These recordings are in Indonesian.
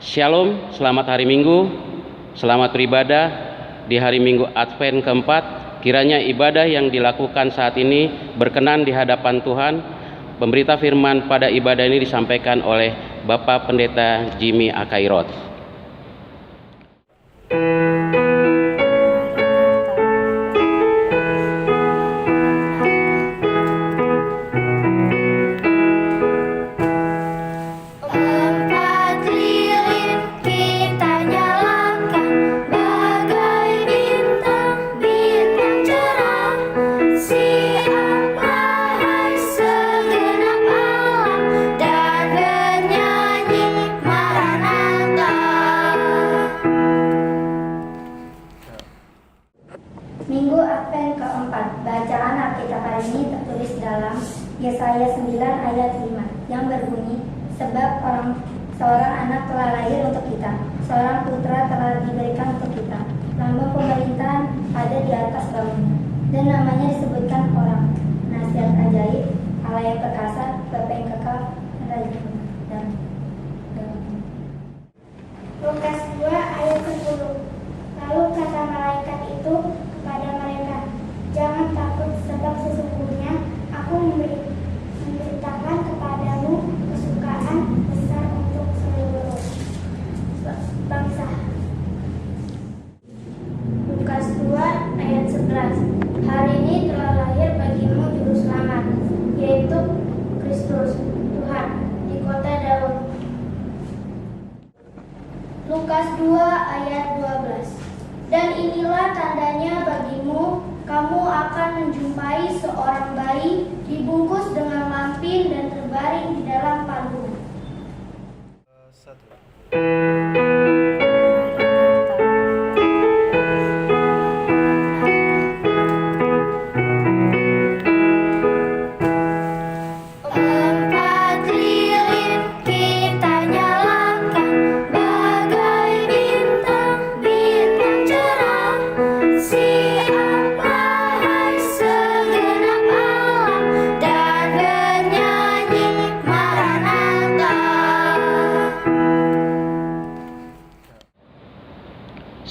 Shalom, selamat hari Minggu, selamat beribadah di hari Minggu Advent keempat. Kiranya ibadah yang dilakukan saat ini berkenan di hadapan Tuhan. Pemberita firman pada ibadah ini disampaikan oleh Bapak Pendeta Jimmy Akairot. Minggu Advent keempat. Bacaan Alkitab hari ini tertulis dalam Yesaya 9 ayat 5 yang berbunyi, sebab seorang anak telah lahir untuk kita, seorang putra telah diberikan untuk kita. Lambang pemerintahan ada di atas daunnya, dan namanya disebutkan orang, Nasihat Ajaib, Allah yang perkasa, Bapa yang kekal, dan Raja dan Lukas 2 ayat 10. Lalu kata malaikat itu kepada mereka, jangan takut, sebab sesungguhnya aku memberitakan kepadamu kesukaan besar untuk seluruh bangsa. Lukas 2 ayat 11. Hari ini telah lahir bagimu juru selamat, yaitu Kristus Tuhan di kota Daud. Lukas 2 ayat 12. Dan inilah tandanya bagimu, kamu akan menjumpai seorang bayi dibungkus dengan lampin dan terbaring di dalam palungan.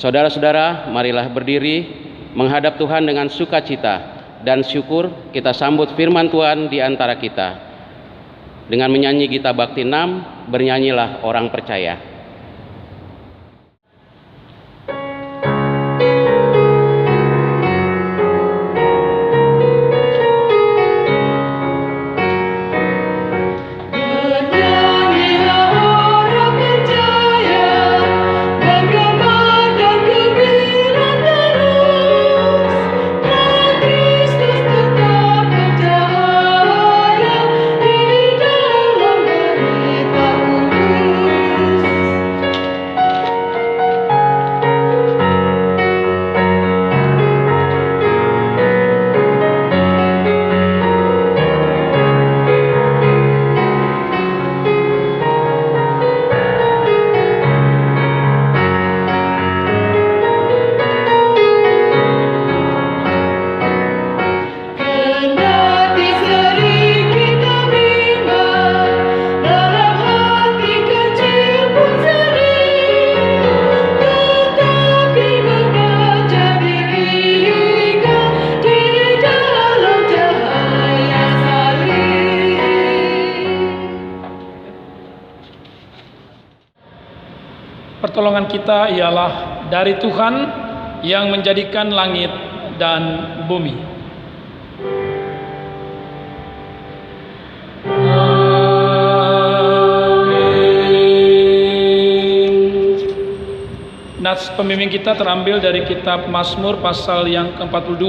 Saudara-saudara, marilah berdiri menghadap Tuhan dengan sukacita dan syukur. Kita sambut firman Tuhan di antara kita. Dengan menyanyi Gita Bakti 6, bernyanyilah orang percaya. Pertolongan kita ialah dari Tuhan yang menjadikan langit dan bumi. Amin. Nats pembimbing kita terambil dari kitab Mazmur pasal yang ke-42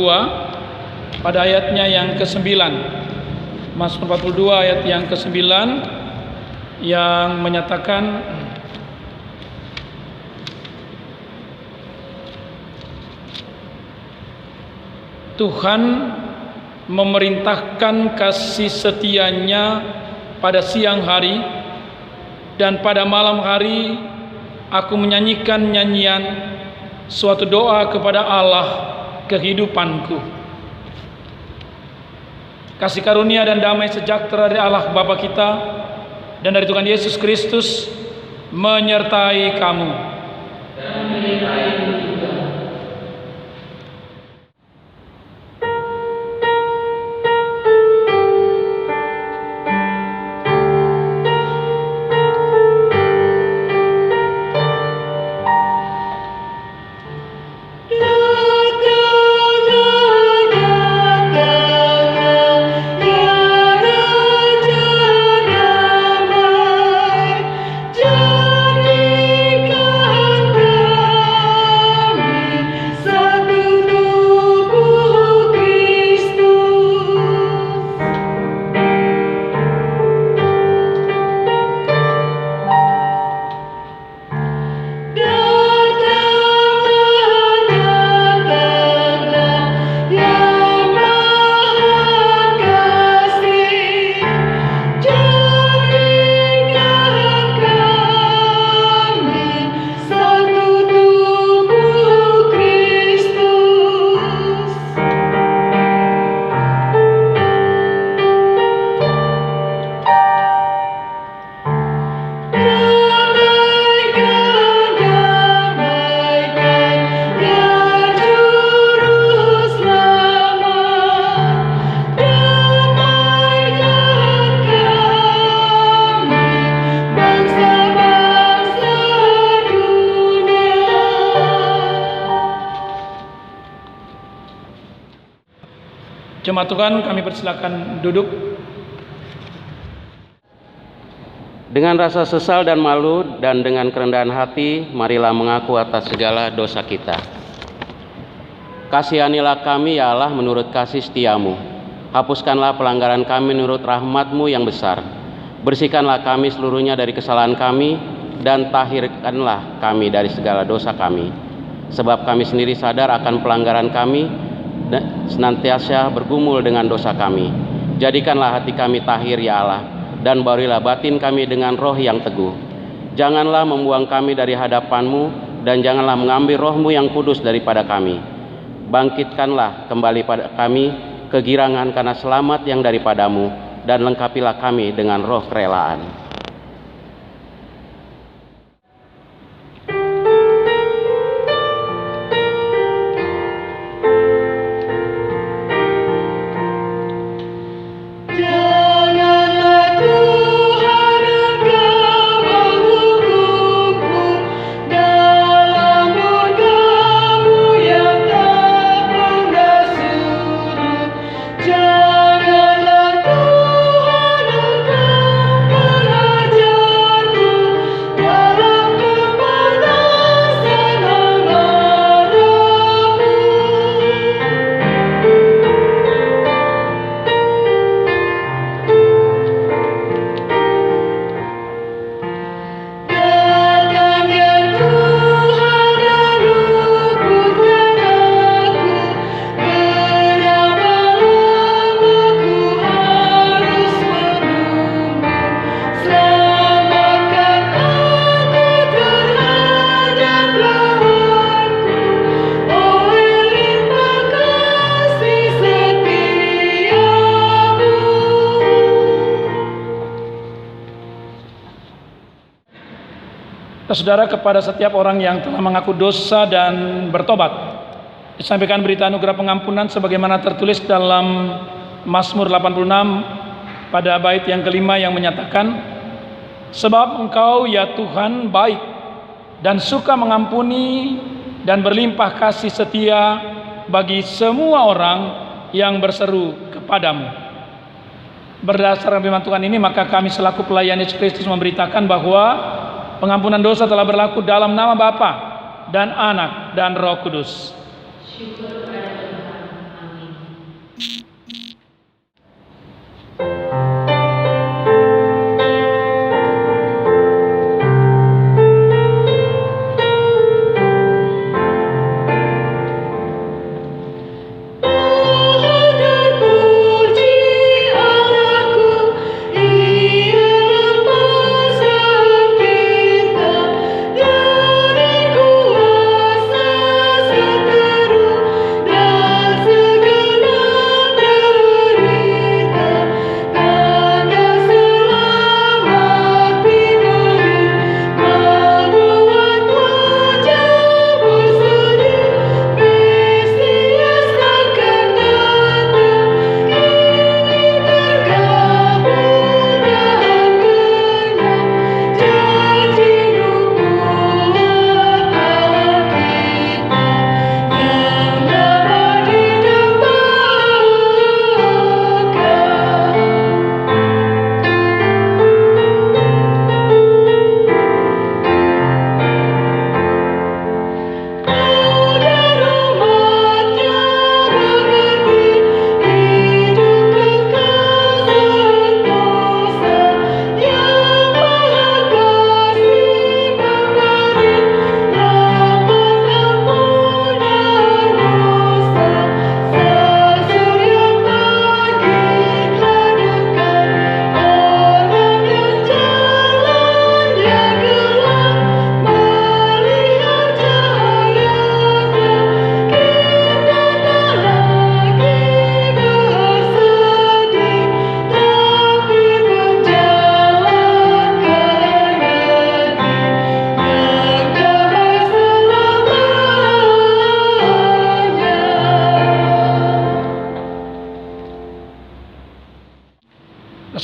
pada ayatnya yang ke-9. Mazmur 42 ayat yang ke-9 yang menyatakan, Tuhan memerintahkan kasih setianya pada siang hari, dan pada malam hari aku menyanyikan nyanyian suatu doa kepada Allah kehidupanku. Kasih karunia dan damai sejahtera dari Allah Bapa kita dan dari Tuhan Yesus Kristus menyertai kamu. Jemaat Tuhan, kami persilakan duduk. Dengan rasa sesal dan malu dan dengan kerendahan hati, marilah mengaku atas segala dosa kita. Kasihanilah kami ya Allah menurut kasih setiamu. Hapuskanlah pelanggaran kami menurut rahmat-Mu yang besar. Bersihkanlah kami seluruhnya dari kesalahan kami dan tahirkanlah kami dari segala dosa kami. Sebab kami sendiri sadar akan pelanggaran kami dan senantiasa bergumul dengan dosa kami. Jadikanlah hati kami tahir ya Allah, dan baurilah batin kami dengan roh yang teguh. Janganlah membuang kami dari hadapan-Mu, dan janganlah mengambil roh-Mu yang kudus daripada kami. Bangkitkanlah kembali pada kami kegirangan karena selamat yang daripada-Mu, dan lengkapilah kami dengan roh kerelaan. Saudara, kepada setiap orang yang telah mengaku dosa dan bertobat, disampaikan berita anugerah pengampunan sebagaimana tertulis dalam Mazmur 86 pada bait yang kelima yang menyatakan, sebab Engkau ya Tuhan baik dan suka mengampuni dan berlimpah kasih setia bagi semua orang yang berseru kepadamu. Berdasarkan firman Tuhan ini, maka kami selaku pelayan Yesus Kristus memberitakan bahwa pengampunan dosa telah berlaku dalam nama Bapa dan Anak dan Roh Kudus. Syukur pada Tuhan. Amin. Seterusnya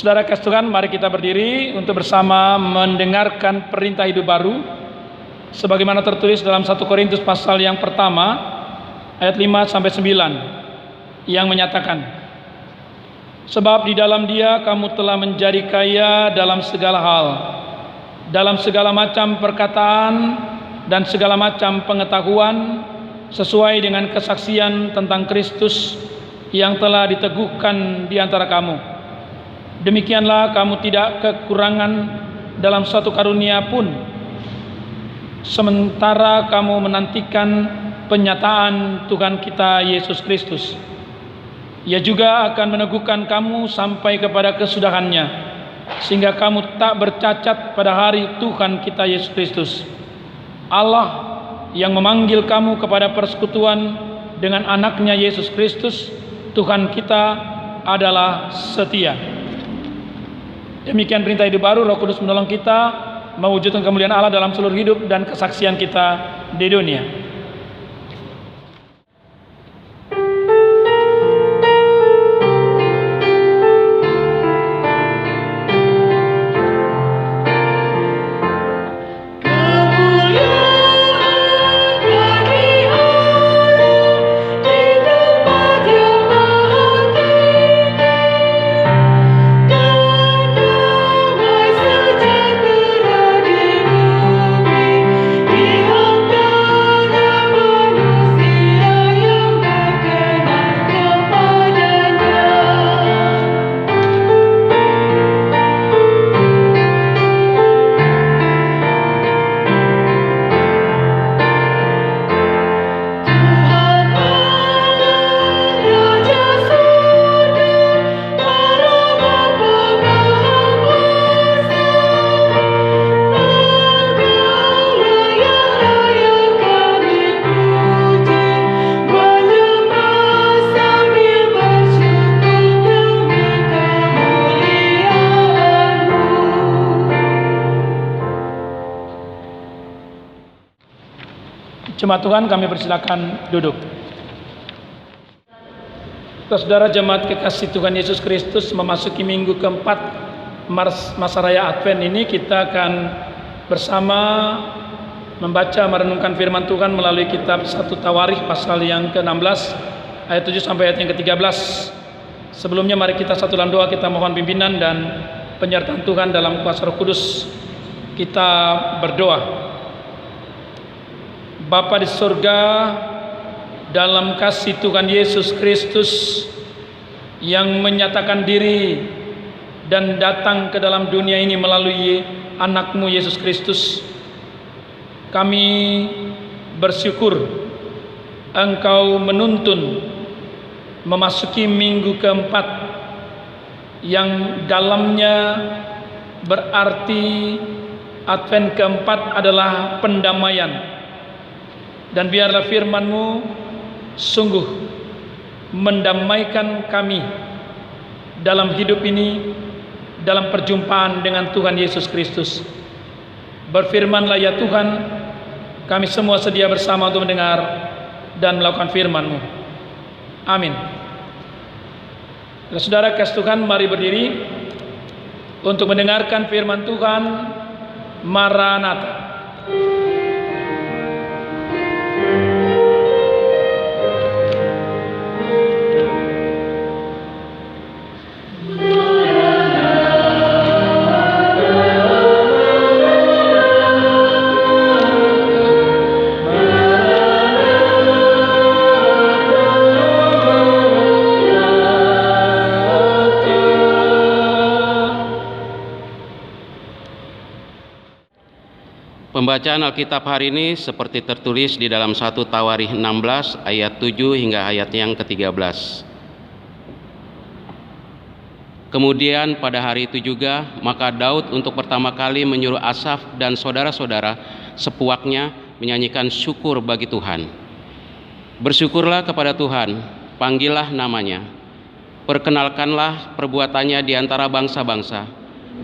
Saudara kasih Tuhan, mari kita berdiri untuk bersama mendengarkan perintah hidup baru sebagaimana tertulis dalam 1 Korintus pasal yang pertama ayat 5 sampai 9 yang menyatakan, sebab di dalam Dia kamu telah menjadi kaya dalam segala hal, dalam segala macam perkataan dan segala macam pengetahuan, sesuai dengan kesaksian tentang Kristus yang telah diteguhkan di antara kamu. Demikianlah kamu tidak kekurangan dalam suatu karunia pun, sementara kamu menantikan penyataan Tuhan kita Yesus Kristus. Ia juga akan meneguhkan kamu sampai kepada kesudahannya, sehingga kamu tak bercacat pada hari Tuhan kita Yesus Kristus. Allah yang memanggil kamu kepada persekutuan dengan anaknya Yesus Kristus, Tuhan kita adalah setia. Demikian perintah hidup baru. Roh Kudus menolong kita mewujudkan kemuliaan Allah dalam seluruh hidup dan kesaksian kita di dunia. Jemaat Tuhan, kami persilakan duduk. Saudara jemaat kekasih Tuhan Yesus Kristus, memasuki minggu keempat masa raya Advent ini, kita akan bersama membaca merenungkan firman Tuhan melalui kitab 1 Tawarikh pasal yang ke-16 ayat 7 sampai ayat yang ke-13. Sebelumnya mari kita satu dalam doa, kita mohon pimpinan dan penyertaan Tuhan dalam kuasa Roh Kudus. Kita berdoa. Bapa di surga, dalam kasih Tuhan Yesus Kristus yang menyatakan diri dan datang ke dalam dunia ini melalui anak-Mu Yesus Kristus, kami bersyukur Engkau menuntun memasuki minggu keempat yang dalamnya berarti Advent keempat adalah pendamaian. Dan biarlah firman-Mu sungguh mendamaikan kami dalam hidup ini, dalam perjumpaan dengan Tuhan Yesus Kristus. Berfirmanlah ya Tuhan, kami semua sedia bersama untuk mendengar dan melakukan firman-Mu. Amin. Saudara kasih Tuhan, mari berdiri untuk mendengarkan firman Tuhan. Maranatha. Pembacaan Alkitab hari ini seperti tertulis di dalam 1 Tawarikh 16 ayat 7 hingga ayat yang ke-13. Kemudian pada hari itu juga, maka Daud untuk pertama kali menyuruh Asaf dan saudara-saudara sepuaknya menyanyikan syukur bagi Tuhan. Bersyukurlah kepada Tuhan, panggillah namanya, perkenalkanlah perbuatannya di antara bangsa-bangsa,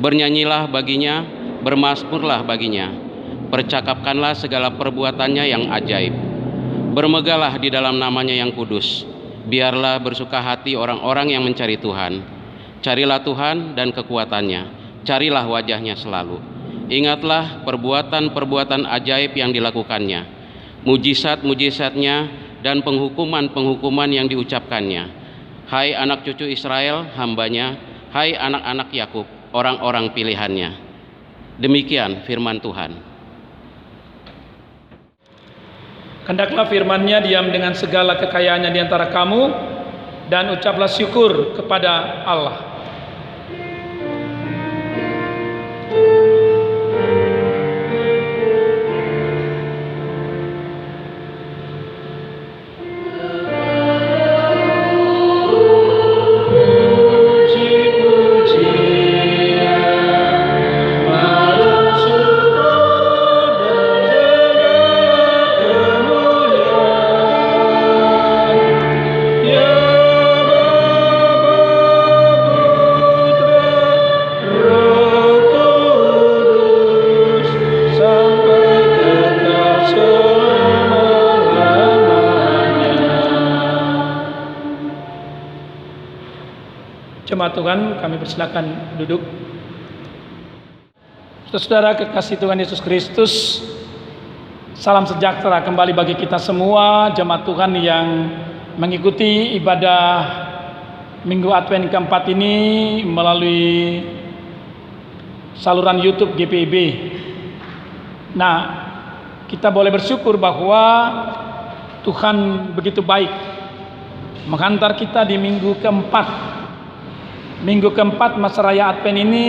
bernyanyilah baginya, bermazmurlah baginya. Percakapkanlah segala perbuatannya yang ajaib. Bermegahlah di dalam namanya yang kudus. Biarlah bersuka hati orang-orang yang mencari Tuhan. Carilah Tuhan dan kekuatannya, carilah wajahnya selalu. Ingatlah perbuatan-perbuatan ajaib yang dilakukannya, mujizat-mujizatnya dan penghukuman-penghukuman yang diucapkannya. Hai anak cucu Israel, hambanya, hai anak-anak Yakub, orang-orang pilihannya. Demikian firman Tuhan. Hendaklah firman-Nya diam dengan segala kekayaannya di antara kamu, dan ucaplah syukur kepada Allah. Jemaat Tuhan, kami persilakan duduk. Saudara kekasih Tuhan Yesus Kristus, salam sejahtera kembali bagi kita semua jemaat Tuhan yang mengikuti ibadah Minggu Advent keempat ini melalui saluran YouTube GPIB. Nah, kita boleh bersyukur bahwa Tuhan begitu baik menghantar kita di minggu keempat. Minggu keempat masa raya Advent ini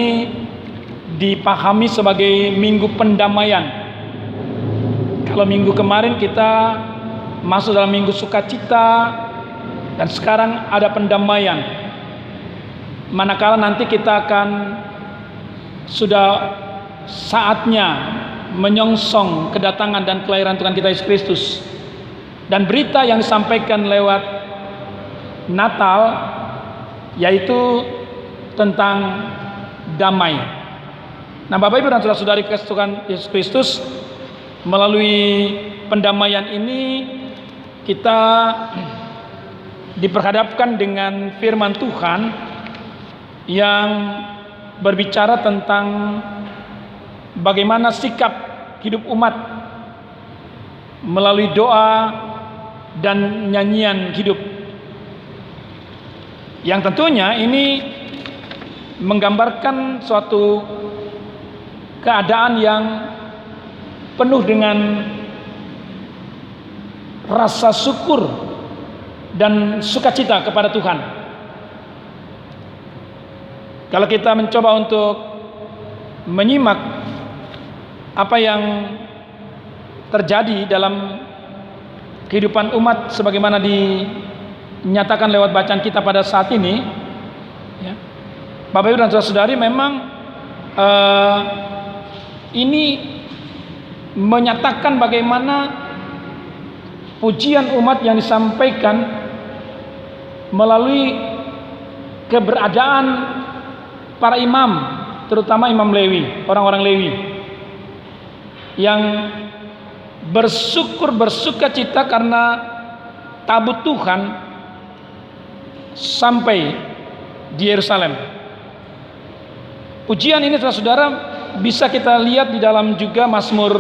dipahami sebagai minggu pendamaian. Kalau minggu kemarin kita masuk dalam minggu sukacita, dan sekarang ada pendamaian. Manakala nanti kita akan sudah saatnya menyongsong kedatangan dan kelahiran Tuhan kita Yesus Kristus. Dan berita yang disampaikan lewat Natal yaitu tentang damai. Nah, Bapak Ibu dan saudara-saudari kasih Tuhan Yesus Kristus, melalui pendamaian ini kita diperhadapkan dengan firman Tuhan yang berbicara tentang bagaimana sikap hidup umat melalui doa dan nyanyian hidup, yang tentunya ini menggambarkan suatu keadaan yang penuh dengan rasa syukur dan sukacita kepada Tuhan. Kalau kita mencoba untuk menyimak apa yang terjadi dalam kehidupan umat sebagaimana dinyatakan lewat bacaan kita pada saat ini, ya, Bapak Ibu dan saudara-saudari, memang ini menyatakan bagaimana pujian umat yang disampaikan melalui keberadaan para imam, terutama imam Lewi, orang-orang Lewi yang bersukacita karena tabut Tuhan sampai di Yerusalem. Pujian ini saudara bisa kita lihat di dalam juga Mazmur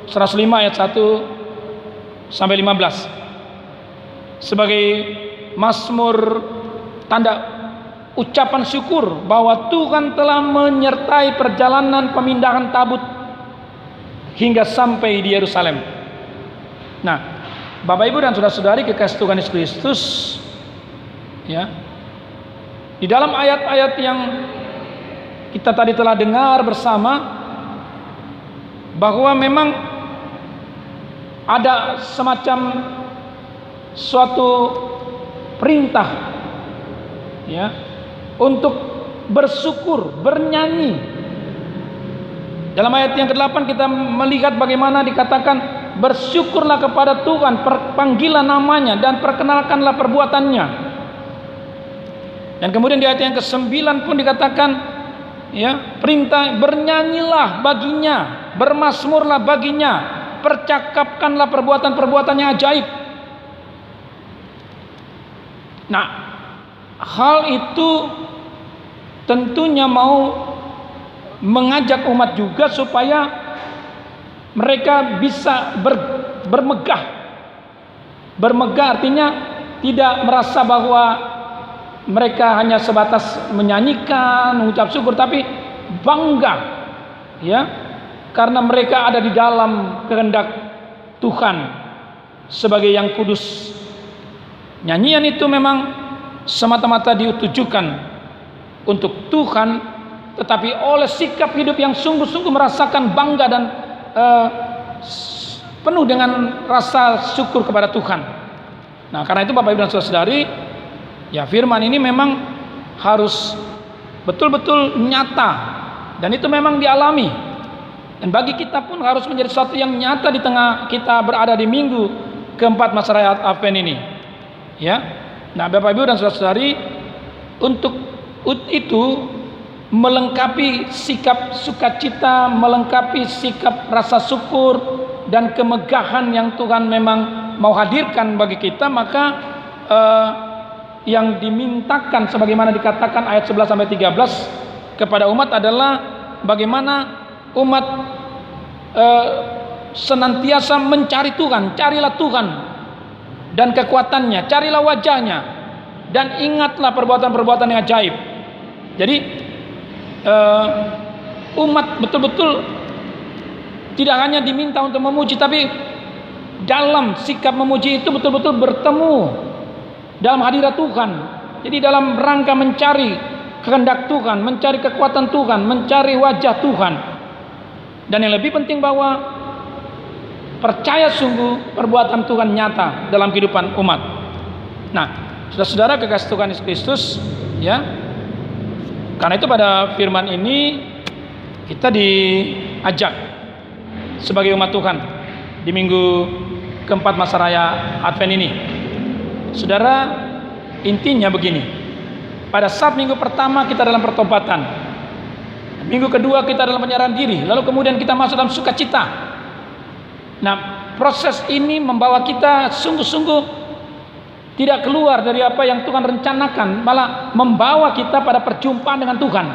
105 ayat 1 sampai 15 sebagai mazmur tanda ucapan syukur bahwa Tuhan telah menyertai perjalanan pemindahan tabut hingga sampai di Yerusalem. Nah, Bapak Ibu dan saudara-saudari kekasih Tuhan Yesus Kristus, ya, di dalam ayat-ayat yang kita tadi telah dengar bersama bahwa memang ada semacam suatu perintah, ya, untuk bersyukur, bernyanyi. Dalam ayat yang ke-8 kita melihat bagaimana dikatakan bersyukurlah kepada Tuhan, panggilan namanya dan perkenalkanlah perbuatannya. Dan kemudian di ayat yang ke-9 pun dikatakan, ya, perintah bernyanyilah baginya, bermazmurlah baginya, percakapkanlah perbuatan-perbuatannya ajaib. Nah, hal itu tentunya mau mengajak umat juga supaya mereka bisa bermegah. Bermegah artinya tidak merasa bahwa mereka hanya sebatas menyanyikan, mengucap syukur, tapi bangga, ya, karena mereka ada di dalam kehendak Tuhan sebagai yang kudus. Nyanyian itu memang semata-mata ditujukan untuk Tuhan, tetapi oleh sikap hidup yang sungguh-sungguh merasakan bangga dan penuh dengan rasa syukur kepada Tuhan. Nah, karena itu Bapak Ibu dan Saudara-saudari, ya, firman ini memang harus betul-betul nyata, dan itu memang dialami. Dan bagi kita pun harus menjadi sesuatu yang nyata di tengah kita berada di minggu keempat masa raya Advent ini. Ya. Nah, Bapak Ibu dan Saudara-saudari, untuk itu melengkapi sikap sukacita, melengkapi sikap rasa syukur dan kemegahan yang Tuhan memang mau hadirkan bagi kita, maka yang dimintakan sebagaimana dikatakan ayat 11 sampai 13 kepada umat adalah bagaimana umat senantiasa mencari Tuhan. Carilah Tuhan dan kekuatannya, carilah wajahnya, dan ingatlah perbuatan-perbuatan yang ajaib. Jadi umat betul-betul tidak hanya diminta untuk memuji, tapi dalam sikap memuji itu betul-betul bertemu dalam hadirat Tuhan. Jadi dalam rangka mencari kehendak Tuhan, mencari kekuatan Tuhan, mencari wajah Tuhan. Dan yang lebih penting bahwa percaya sungguh perbuatan Tuhan nyata dalam kehidupan umat. Nah, saudara-saudara kekasih Tuhan Yesus Kristus, ya. Karena itu pada firman ini kita diajak sebagai umat Tuhan di minggu keempat masa raya Advent ini. Saudara, intinya begini. Pada saat minggu pertama kita dalam pertobatan, minggu kedua kita dalam penyerahan diri, lalu kemudian kita masuk dalam sukacita. Nah, proses ini membawa kita sungguh-sungguh tidak keluar dari apa yang Tuhan rencanakan, malah membawa kita pada perjumpaan dengan Tuhan.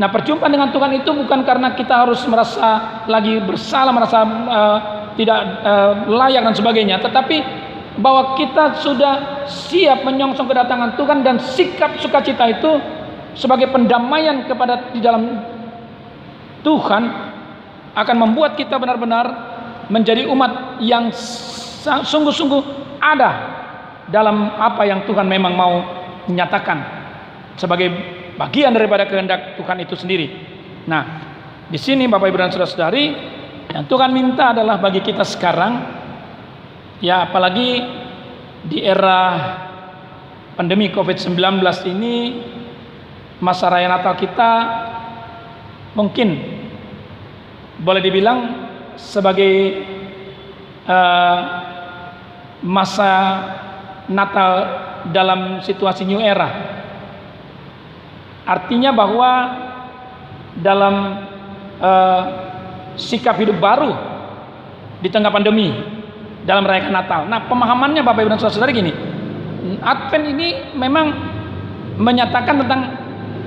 Nah, perjumpaan dengan Tuhan itu bukan karena kita harus merasa lagi bersalah, merasa tidak layak dan sebagainya, tetapi bahwa kita sudah siap menyongsong kedatangan Tuhan, dan sikap sukacita itu sebagai pendamaian kepada di dalam Tuhan akan membuat kita benar-benar menjadi umat yang sungguh-sungguh ada dalam apa yang Tuhan memang mau menyatakan sebagai bagian daripada kehendak Tuhan itu sendiri. Nah, di sini Bapak Ibu dan Saudara-saudari, yang Tuhan minta adalah bagi kita sekarang, ya, apalagi di era pandemi COVID-19 ini, masa raya Natal kita mungkin boleh dibilang sebagai masa Natal dalam situasi new era. Artinya bahwa dalam sikap hidup baru di tengah pandemi dalam merayakan Natal. Nah, pemahamannya Bapak Ibu dan Saudara gini, Advent ini memang menyatakan tentang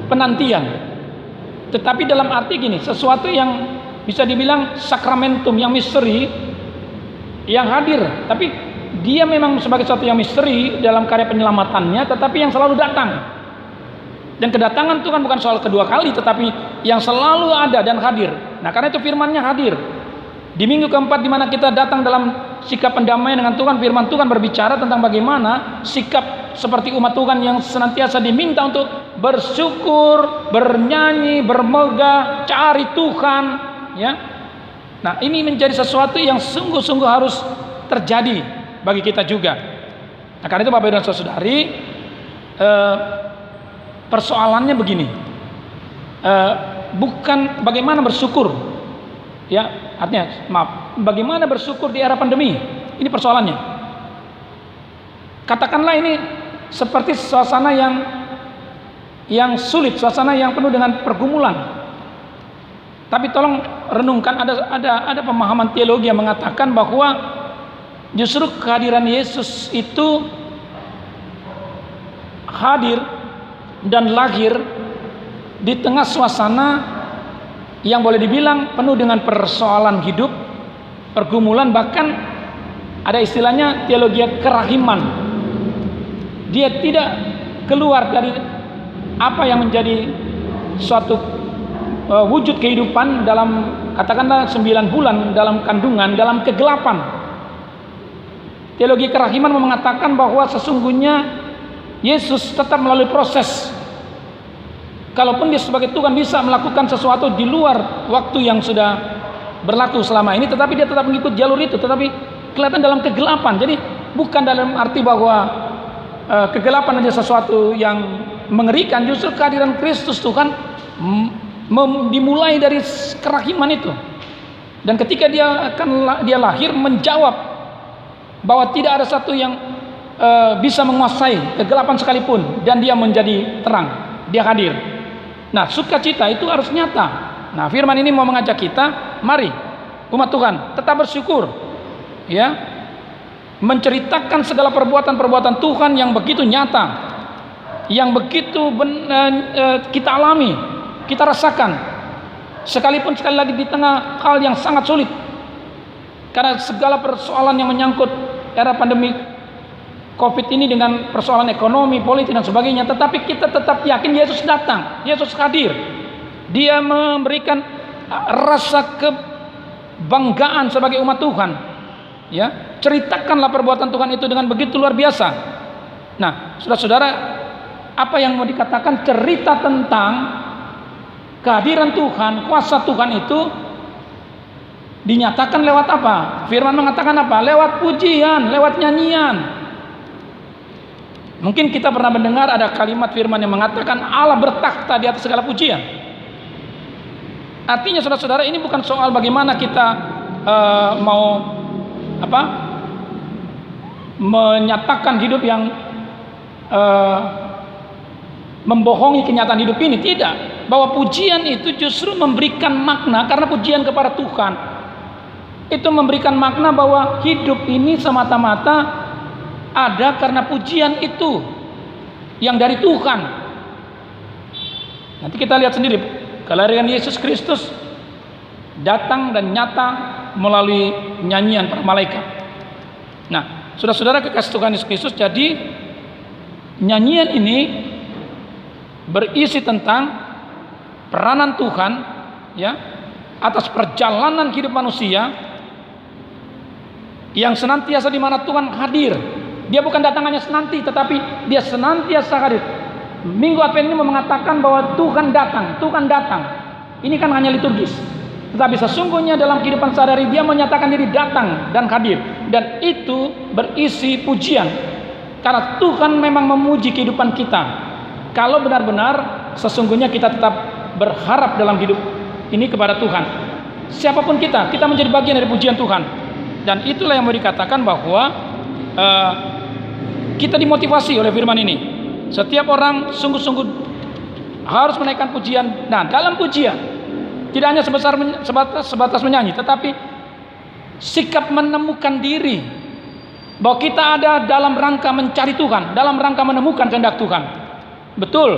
penantian, tetapi dalam arti gini, sesuatu yang bisa dibilang sakramentum, yang misteri, yang hadir, tapi dia memang sebagai sesuatu yang misteri dalam karya penyelamatannya, tetapi yang selalu datang. Dan kedatangan Tuhan bukan soal kedua kali, tetapi yang selalu ada dan hadir. Nah, karena itu firman-Nya hadir. Di minggu keempat di mana kita datang dalam sikap pendamaian dengan Tuhan, firman Tuhan berbicara tentang bagaimana sikap seperti umat Tuhan yang senantiasa diminta untuk bersyukur, bernyanyi, bermegah, cari Tuhan, ya. Nah, ini menjadi sesuatu yang sungguh-sungguh harus terjadi bagi kita juga. Nah, karena itu Bapak Ibu dan Saudari, persoalannya begini, bukan bagaimana bersyukur, ya, artinya maaf, bagaimana bersyukur di era pandemi, ini persoalannya. Katakanlah ini seperti suasana yang sulit, suasana yang penuh dengan pergumulan. Tapi tolong renungkan, ada pemahaman teologi yang mengatakan bahwa justru kehadiran Yesus itu hadir dan lahir di tengah suasana yang boleh dibilang penuh dengan persoalan hidup, pergumulan, bahkan ada istilahnya teologi kerahiman. Dia tidak keluar dari apa yang menjadi suatu wujud kehidupan dalam, katakanlah 9 bulan dalam kandungan, dalam kegelapan. Teologi kerahiman mengatakan bahwa sesungguhnya Yesus tetap melalui proses. Kalaupun dia sebagai Tuhan bisa melakukan sesuatu di luar waktu yang sudah berlaku selama ini, tetapi dia tetap mengikut jalur itu, tetapi kelihatan dalam kegelapan. Jadi bukan dalam arti bahwa kegelapan adalah sesuatu yang mengerikan, justru kehadiran Kristus Tuhan dimulai dari kerahiman itu. Dan ketika dia lahir, menjawab bahwa tidak ada satu yang bisa menguasai kegelapan sekalipun, dan dia menjadi terang, dia hadir. Nah, sukacita itu harus nyata. Nah, firman ini mau mengajak kita, mari umat Tuhan tetap bersyukur, ya, menceritakan segala perbuatan-perbuatan Tuhan yang begitu nyata, yang begitu kita alami, kita rasakan, sekalipun sekali lagi di tengah hal yang sangat sulit, karena segala persoalan yang menyangkut era pandemi COVID ini dengan persoalan ekonomi, politik dan sebagainya, tetapi kita tetap yakin Yesus datang, Yesus hadir. Dia memberikan rasa kebanggaan sebagai umat Tuhan. Ya, ceritakanlah perbuatan Tuhan itu dengan begitu luar biasa. Nah, saudara-saudara, apa yang mau dikatakan cerita tentang kehadiran Tuhan, kuasa Tuhan itu dinyatakan lewat apa? Firman mengatakan apa? Lewat pujian, lewat nyanyian. Mungkin kita pernah mendengar ada kalimat firman yang mengatakan Allah bertakhta di atas segala pujian. Artinya saudara-saudara, ini bukan soal bagaimana kita mau menyatakan hidup yang membohongi kenyataan hidup ini. Tidak. Bahwa pujian itu justru memberikan makna, karena pujian kepada Tuhan itu memberikan makna bahwa hidup ini semata-mata ada karena pujian itu yang dari Tuhan. Nanti kita lihat sendiri kelahiran Yesus Kristus datang dan nyata melalui nyanyian para malaikat. Nah, saudara-saudara kekasih Tuhan Yesus Kristus, jadi nyanyian ini berisi tentang peranan Tuhan, ya, atas perjalanan hidup manusia yang senantiasa di mana Tuhan hadir. Dia bukan datangannya senanti, tetapi dia senantiasa hadir. Minggu Advent ini mengatakan bahwa Tuhan datang, Tuhan datang. Ini kan hanya liturgis, tetapi sesungguhnya dalam kehidupan sehari-hari dia menyatakan diri datang dan hadir, dan itu berisi pujian, karena Tuhan memang memuji kehidupan kita. Kalau benar-benar sesungguhnya kita tetap berharap dalam hidup ini kepada Tuhan, siapapun kita menjadi bagian dari pujian Tuhan. Dan itulah yang mau dikatakan bahwa kita dimotivasi oleh firman ini. Setiap orang sungguh-sungguh harus menaikkan pujian. Nah, dalam pujian tidak hanya sebatas menyanyi, tetapi sikap menemukan diri bahwa kita ada dalam rangka mencari Tuhan, dalam rangka menemukan kehendak Tuhan. Betul,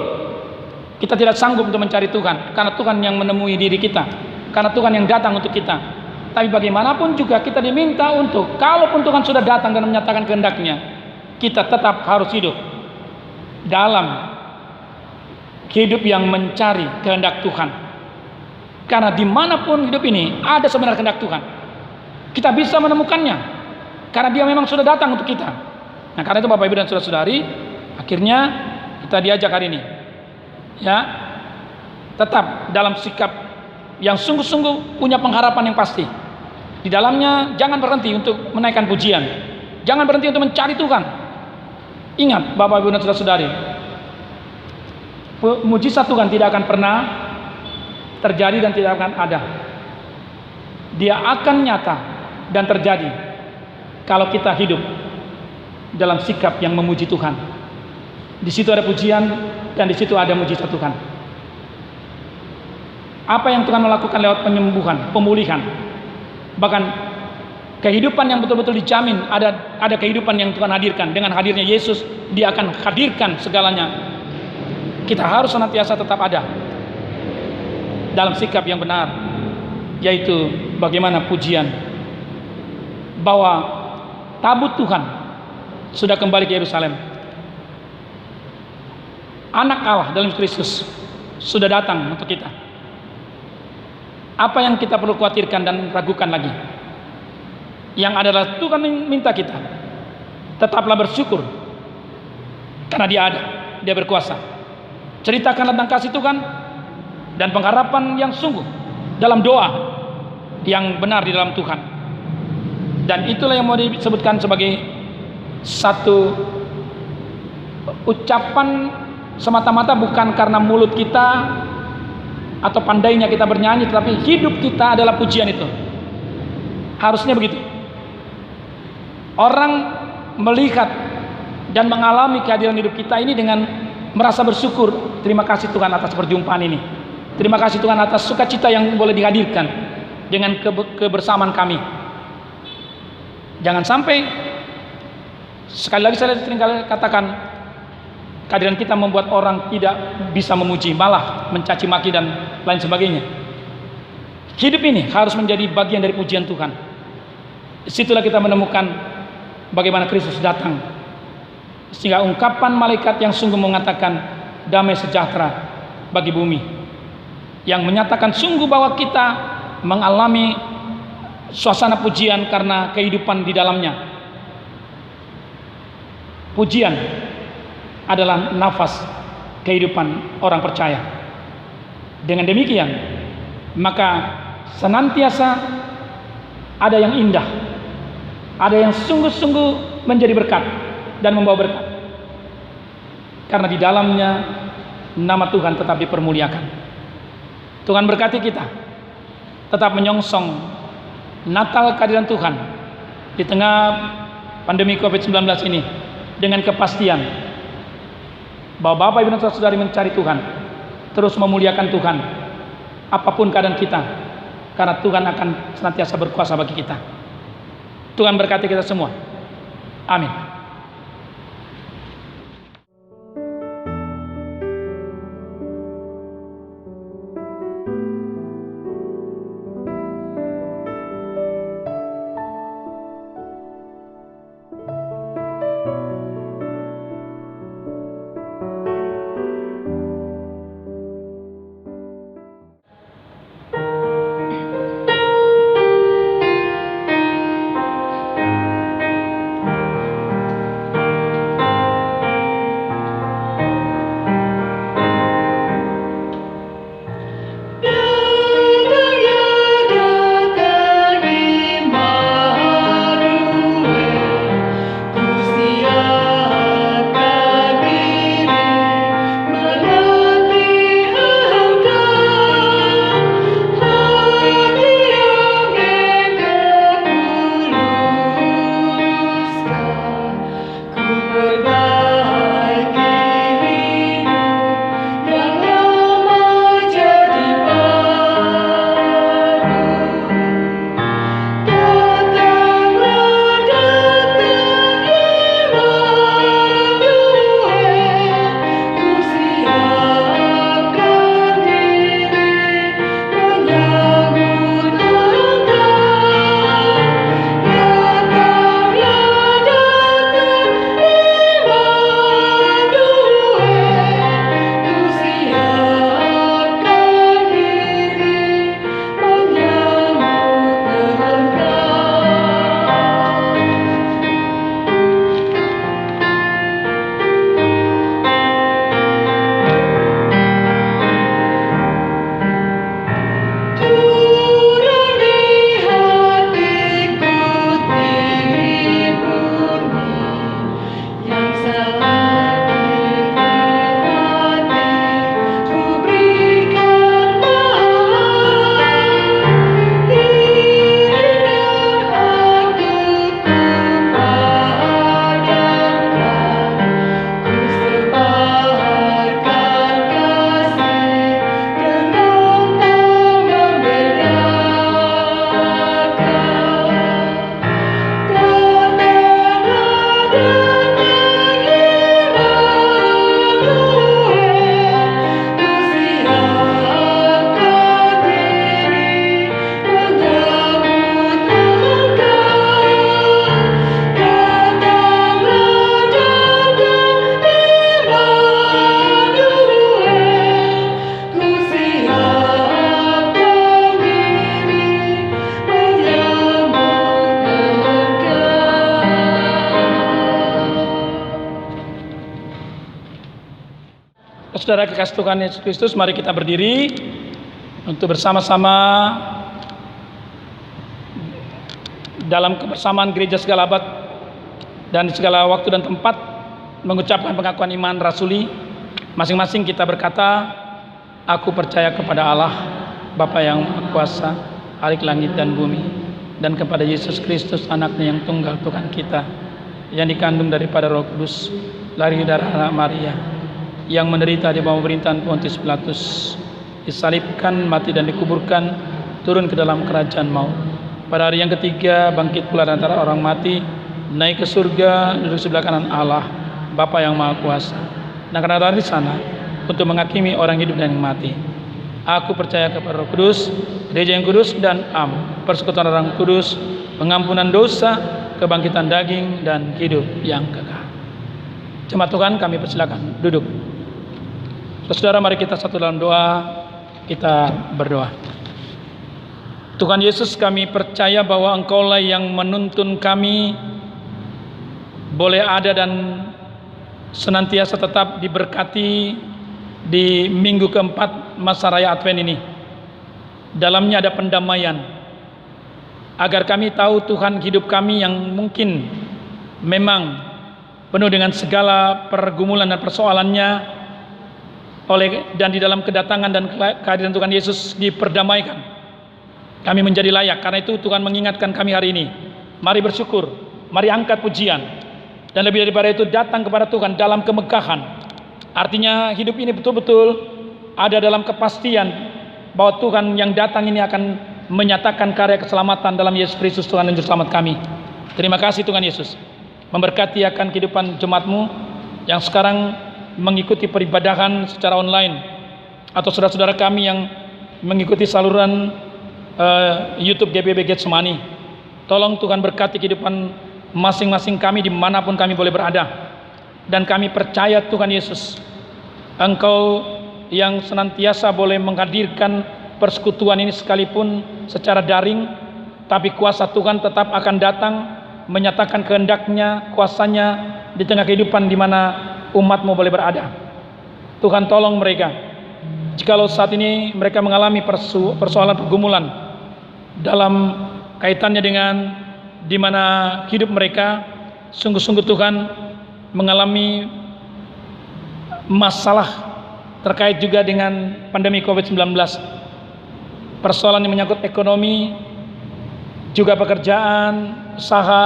kita tidak sanggup untuk mencari Tuhan, karena Tuhan yang menemui diri kita, karena Tuhan yang datang untuk kita. Tapi bagaimanapun juga kita diminta untuk, kalaupun Tuhan sudah datang dan menyatakan kehendaknya, kita tetap harus hidup dalam hidup yang mencari kehendak Tuhan. Karena dimanapun hidup ini ada sebenarnya kehendak Tuhan, kita bisa menemukannya, karena dia memang sudah datang untuk kita. Nah, karena itu Bapak Ibu dan saudara-saudari, akhirnya kita diajak hari ini, ya, tetap dalam sikap yang sungguh-sungguh punya pengharapan yang pasti. Di dalamnya jangan berhenti untuk menaikkan pujian, jangan berhenti untuk mencari Tuhan. Ingat Bapak Ibu dan saudara-saudari, mujizat Tuhan tidak akan pernah terjadi dan tidak akan ada. Dia akan nyata dan terjadi kalau kita hidup dalam sikap yang memuji Tuhan. Di situ ada pujian dan di situ ada mujizat Tuhan. Apa yang Tuhan melakukan lewat penyembuhan, pemulihan, bahkan kehidupan yang betul-betul dijamin, ada kehidupan yang Tuhan hadirkan. Dengan hadirnya Yesus, dia akan hadirkan segalanya. Kita harus senantiasa tetap ada dalam sikap yang benar, yaitu bagaimana pujian bahwa tabut Tuhan sudah kembali ke Yerusalem. Anak Allah dalam Kristus sudah datang untuk kita. Apa yang kita perlu khawatirkan dan ragukan lagi? Yang adalah Tuhan minta kita tetaplah bersyukur karena Dia ada, Dia berkuasa. Ceritakan tentang kasih Tuhan dan pengharapan yang sungguh dalam doa yang benar di dalam Tuhan. Dan itulah yang mau disebutkan sebagai satu ucapan semata-mata bukan karena mulut kita atau pandainya kita bernyanyi, tetapi hidup kita adalah pujian itu. Harusnya begitu. Orang melihat dan mengalami kehadiran hidup kita ini dengan merasa bersyukur. Terima kasih Tuhan atas perjumpaan ini. Terima kasih Tuhan atas sukacita yang boleh dihadirkan dengan kebersamaan kami. Jangan sampai, sekali lagi saya sering kali katakan, kehadiran kita membuat orang tidak bisa memuji, malah mencaci maki dan lain sebagainya. Hidup ini harus menjadi bagian dari pujian Tuhan. Disitulah kita menemukan bagaimana Kristus datang, sehingga ungkapan malaikat yang sungguh mengatakan damai sejahtera bagi bumi, yang menyatakan sungguh bahwa kita mengalami suasana pujian karena kehidupan di dalamnya. Pujian adalah nafas kehidupan orang percaya. Dengan demikian, maka senantiasa ada yang indah, ada yang sungguh-sungguh menjadi berkat dan membawa berkat. Karena di dalamnya nama Tuhan tetap dipermuliakan. Tuhan berkati kita tetap menyongsong Natal kehadiran Tuhan di tengah pandemi COVID-19 ini dengan kepastian bahwa Bapak Ibu dan Saudari mencari Tuhan, terus memuliakan Tuhan apapun keadaan kita, karena Tuhan akan senantiasa berkuasa bagi kita. Tuhan berkati kita semua. Amin. Saudara kekasih Tuhan Yesus Kristus, mari kita berdiri untuk bersama-sama dalam kebersamaan gereja segala abad dan di segala waktu dan tempat mengucapkan pengakuan iman rasuli. Masing-masing kita berkata, aku percaya kepada Allah, Bapa yang Maha Kuasa, Khalik langit dan bumi, dan kepada Yesus Kristus, anaknya yang tunggal Tuhan kita, yang dikandung daripada Roh Kudus, lahir dari anak Maria, yang menderita di bawah pemerintahan Pontius Pilatus, disalibkan, mati dan dikuburkan, turun ke dalam kerajaan maut. Pada hari yang ketiga bangkit pula dari antara orang mati, naik ke surga, duduk sebelah kanan Allah, Bapa yang Maha Kuasa, dan akan datang di sana untuk menghakimi orang hidup dan yang mati. Aku percaya kepada Roh Kudus, gereja yang kudus dan persekutuan orang kudus, pengampunan dosa, kebangkitan daging dan hidup yang kekal. Jemaat Tuhan, kami persilakan duduk. Saudara, mari kita satu dalam doa, kita berdoa. Tuhan Yesus, kami percaya bahwa Engkaulah yang menuntun kami boleh ada dan senantiasa tetap diberkati di minggu keempat masa raya Advent ini. Dalamnya ada pendamaian, agar kami tahu Tuhan, hidup kami yang mungkin memang penuh dengan segala pergumulan dan persoalannya, dan di dalam kedatangan dan kehadiran Tuhan Yesus diperdamaikan. Kami menjadi layak. Karena itu Tuhan mengingatkan kami hari ini, mari bersyukur, mari angkat pujian, dan lebih daripada itu datang kepada Tuhan dalam kemegahan. Artinya hidup ini betul-betul ada dalam kepastian bahwa Tuhan yang datang ini akan menyatakan karya keselamatan dalam Yesus Kristus, Tuhan dan Juru Selamat kami. Terima kasih Tuhan Yesus. Memberkati akan kehidupan jemaat-Mu yang sekarang mengikuti peribadahan secara online, atau saudara-saudara kami yang mengikuti saluran YouTube GBB Getsemani. Tolong Tuhan berkati kehidupan masing-masing kami dimanapun kami boleh berada. Dan kami percaya Tuhan Yesus, Engkau yang senantiasa boleh menghadirkan persekutuan ini sekalipun secara daring, tapi kuasa Tuhan tetap akan datang menyatakan kehendak-Nya, kuasa-Nya di tengah kehidupan di mana umat-Mu boleh berada. Tuhan, tolong mereka, jikalau saat ini mereka mengalami persoalan pergumulan dalam kaitannya dengan di mana hidup mereka sungguh-sungguh Tuhan mengalami masalah terkait juga dengan pandemi COVID-19, persoalan yang menyangkut ekonomi, juga pekerjaan, usaha,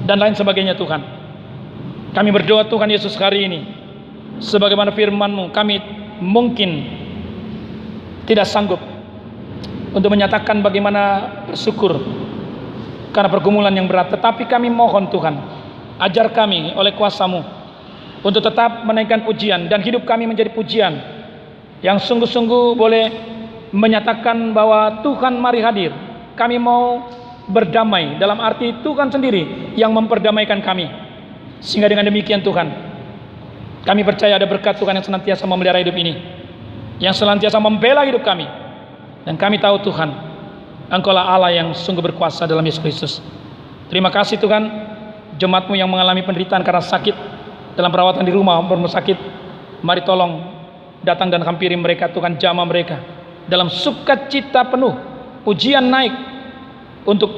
dan lain sebagainya. Tuhan, kami berdoa Tuhan Yesus hari ini, sebagaimana firman-Mu, kami mungkin tidak sanggup untuk menyatakan bagaimana bersyukur karena pergumulan yang berat, tetapi kami mohon Tuhan, ajar kami oleh kuasa-Mu untuk tetap menaikkan pujian, dan hidup kami menjadi pujian yang sungguh-sungguh boleh menyatakan bahwa Tuhan mari hadir. Kami mau berdamai, dalam arti Tuhan sendiri yang memperdamaikan kami. Sehingga dengan demikian Tuhan, kami percaya ada berkat Tuhan yang senantiasa memelihara hidup ini, yang senantiasa membela hidup kami. Dan kami tahu Tuhan, Engkaulah Allah yang sungguh berkuasa dalam Yesus Kristus. Terima kasih Tuhan, jemaat-Mu yang mengalami penderitaan karena sakit, dalam perawatan di rumah sakit, mari tolong datang dan hampiri mereka Tuhan, jamah mereka dalam sukacita penuh, pujian naik untuk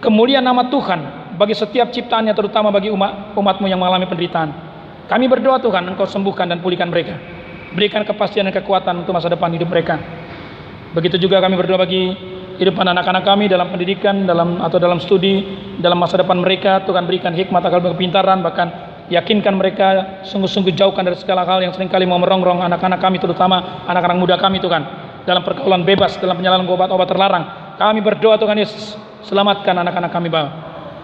kemuliaan nama Tuhan bagi setiap ciptaannya, terutama bagi umat-Mu yang mengalami penderitaan. Kami berdoa Tuhan, Engkau sembuhkan dan pulihkan mereka, berikan kepastian dan kekuatan untuk masa depan hidup mereka. Begitu juga kami berdoa bagi kehidupan anak-anak kami dalam pendidikan, dalam studi, dalam masa depan mereka. Tuhan berikan hikmat, akal, kepintaran, bahkan yakinkan mereka sungguh-sungguh jauhkan dari segala hal yang seringkali mau merongrong anak-anak kami, terutama anak-anak muda kami Tuhan, dalam pergaulan bebas, dalam penyalahgunaan obat-obat terlarang. Kami berdoa Tuhan Yesus, selamatkan anak-anak kami Bapa,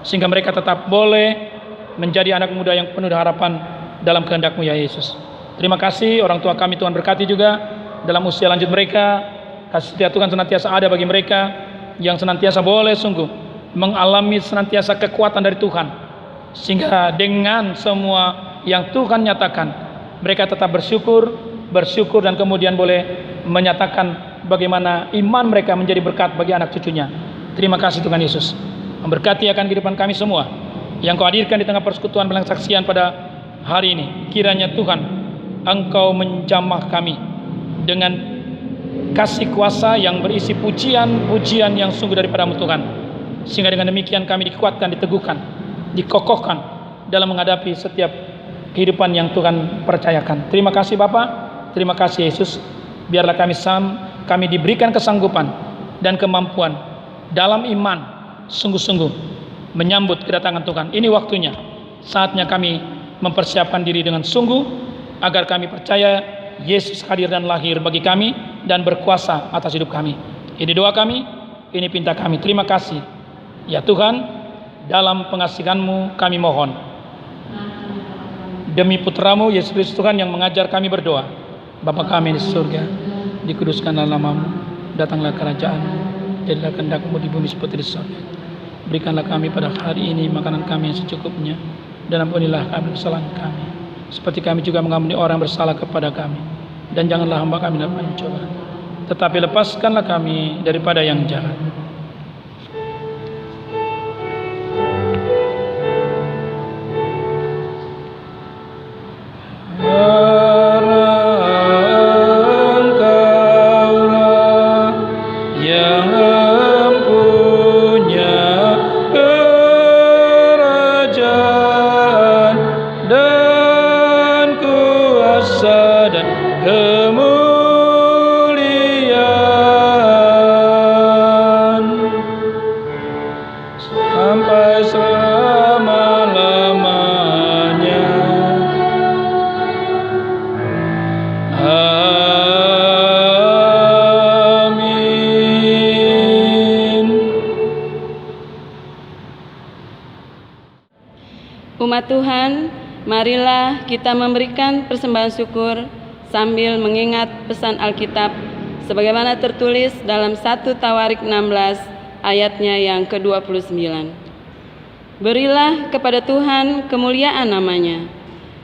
sehingga mereka tetap boleh menjadi anak muda yang penuh harapan dalam kehendak-Mu ya Yesus. Terima kasih orang tua kami, Tuhan berkati juga dalam usia lanjut mereka. Kasih setia Tuhan senantiasa ada bagi mereka yang senantiasa boleh sungguh mengalami senantiasa kekuatan dari Tuhan, sehingga dengan semua yang Tuhan nyatakan mereka tetap bersyukur dan kemudian boleh menyatakan bagaimana iman mereka menjadi berkat bagi anak cucunya. Terima kasih Tuhan Yesus, memberkati akan kehidupan kami semua yang Kau hadirkan di tengah persekutuan pensaksian pada hari ini. Kiranya Tuhan Engkau menjamah kami dengan kasih kuasa yang berisi pujian-pujian yang sungguh daripadamu Tuhan, sehingga dengan demikian kami dikuatkan, diteguhkan, dikokohkan dalam menghadapi setiap kehidupan yang Tuhan percayakan. Terima kasih Bapa, terima kasih Yesus. Biarlah kami diberikan kesanggupan dan kemampuan dalam iman sungguh-sungguh menyambut kedatangan Tuhan. Ini waktunya, saatnya kami mempersiapkan diri dengan sungguh agar kami percaya Yesus hadir dan lahir bagi kami dan berkuasa atas hidup kami. Ini doa kami, ini pinta kami. Terima kasih ya Tuhan, dalam pengasihan-Mu kami mohon. Demi putra-Mu Yesus Kristus Tuhan yang mengajar kami berdoa. Bapa kami di surga, dikuduskanlah nama-Mu, datanglah kerajaan-Mu, jadilah kehendak-Mu di bumi seperti di surga. Berikanlah kami pada hari ini makanan kami yang secukupnya, dan ampunilah kami kesalahan kami, seperti kami juga mengampuni orang bersalah kepada kami. Dan janganlah hamba kami dalam pencobaan, tetapi lepaskanlah kami daripada yang jahat. Umat Tuhan, marilah kita memberikan persembahan syukur sambil mengingat pesan Alkitab sebagaimana tertulis dalam 1 Tawarik 16 ayatnya yang ke-29. Berilah kepada Tuhan kemuliaan namanya,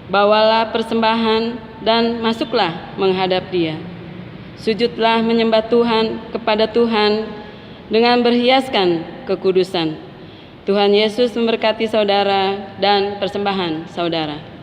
bawalah persembahan dan masuklah menghadap Dia. Sujudlah menyembah Tuhan kepada Tuhan dengan berhiaskan kekudusan. Tuhan Yesus memberkati saudara dan persembahan saudara.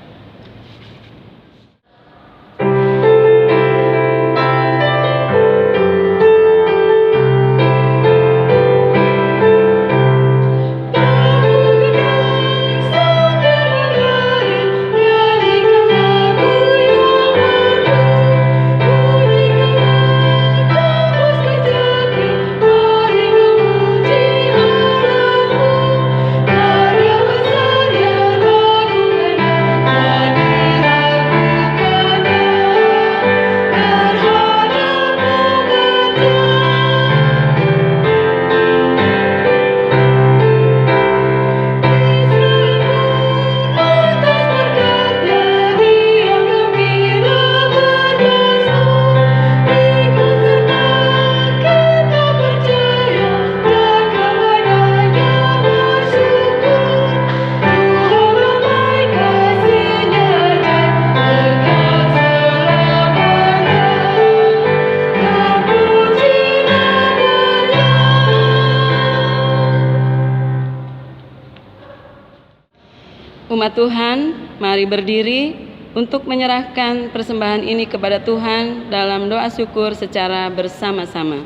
Umat Tuhan, mari berdiri untuk menyerahkan persembahan ini kepada Tuhan dalam doa syukur secara bersama-sama.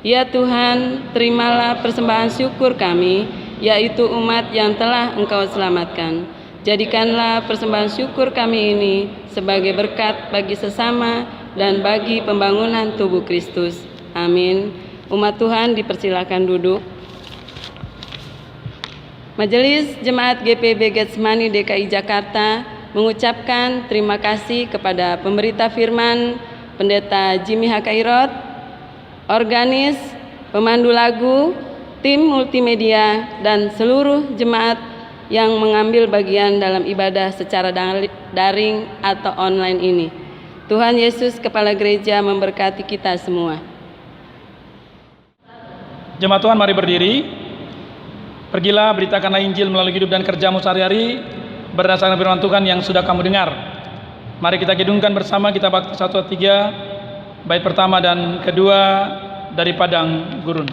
Ya Tuhan, terimalah persembahan syukur kami, yaitu umat yang telah Engkau selamatkan. Jadikanlah persembahan syukur kami ini sebagai berkat bagi sesama dan bagi pembangunan tubuh Kristus. Amin. Umat Tuhan dipersilakan duduk. Majelis Jemaat GPB Getsemani DKI Jakarta mengucapkan terima kasih kepada pemberita firman, Pendeta Jimmy Hakairot, organis, pemandu lagu, tim multimedia, dan seluruh jemaat yang mengambil bagian dalam ibadah secara daring atau online ini. Tuhan Yesus Kepala Gereja memberkati kita semua. Jemaat Tuhan, mari berdiri. Pergilah, beritakanlah Injil melalui hidup dan kerjamu sehari-hari berdasarkan firman Tuhan yang sudah kamu dengar. Mari kita gedungkan bersama, kita bakti 1-3, bait pertama dan kedua dari Padang Gurun.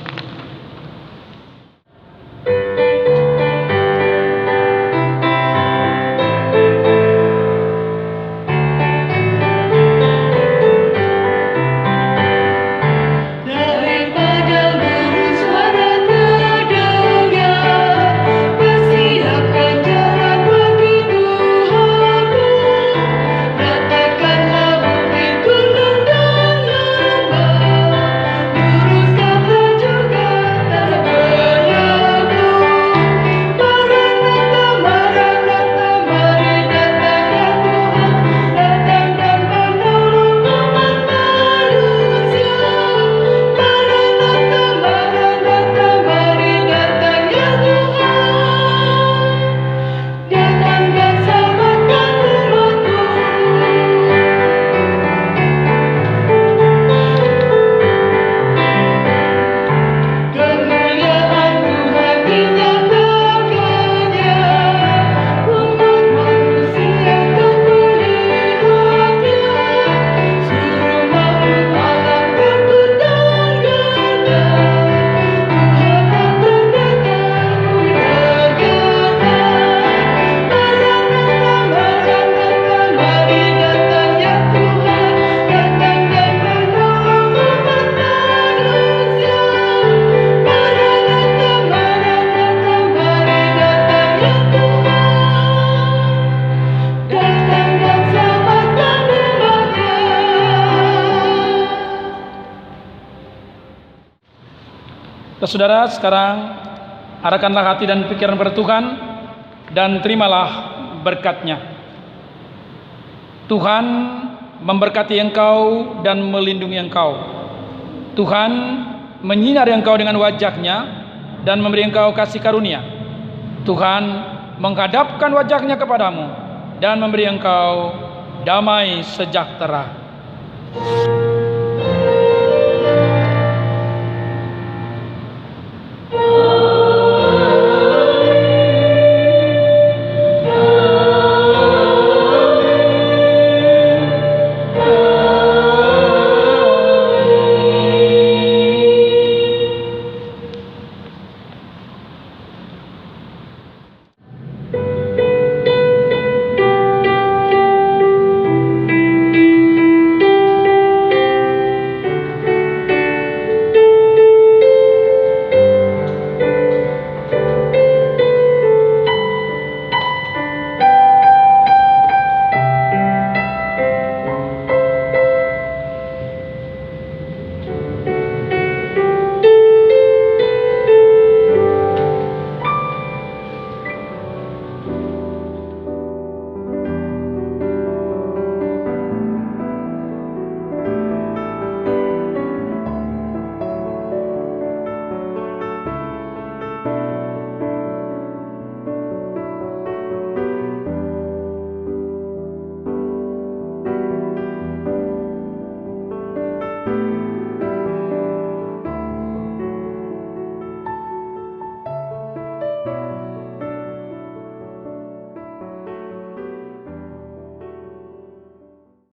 Saudara, sekarang arahkanlah hati dan pikiran pada Tuhan dan terimalah berkat-Nya. Tuhan memberkati engkau dan melindungi engkau. Tuhan menyinari engkau dengan wajah-Nya dan memberi engkau kasih karunia. Tuhan menghadapkan wajah-Nya kepadamu dan memberi engkau damai sejahtera.